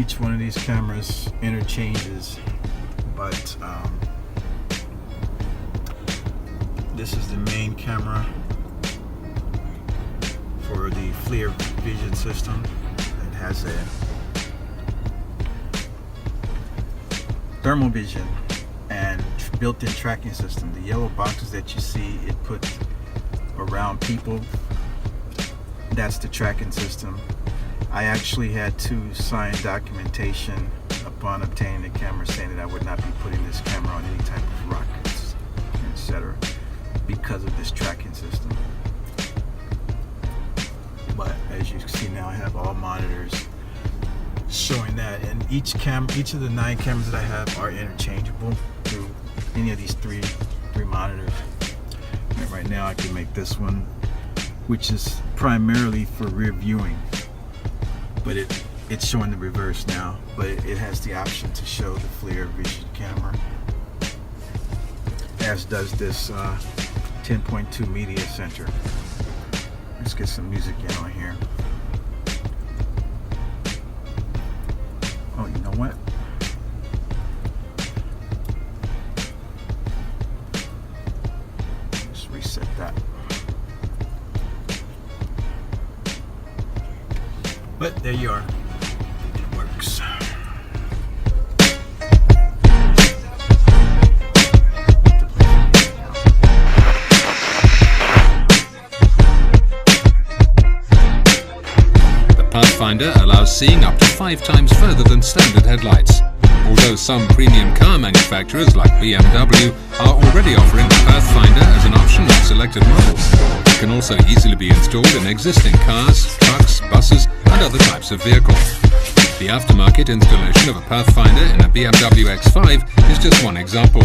each one of these cameras interchanges, but this is the main camera for the FLIR vision system. It has a thermal vision and built-in tracking system. The yellow boxes that you see it put around people, that's the tracking system. I actually had to sign documentation upon obtaining the camera saying that I would not be putting this camera on any type of rockets, etc., because of this tracking system. But as you can see now, I have all monitors showing that, and each of the 9 cameras that I have are interchangeable through any of these three monitors. And right now I can make this one, which is primarily for rear viewing, but it's showing the reverse now, but it has the option to show the FLIR vision camera, as does this 10.2 media center. Let's get some music in on here. Oh, you know what? Let's reset that. But there you are. It works. Pathfinder allows seeing up to 5 times further than standard headlights. Although some premium car manufacturers like BMW are already offering the Pathfinder as an option on selected models, it can also easily be installed in existing cars, trucks, buses and other types of vehicles. The aftermarket installation of a Pathfinder in a BMW X5 is just one example.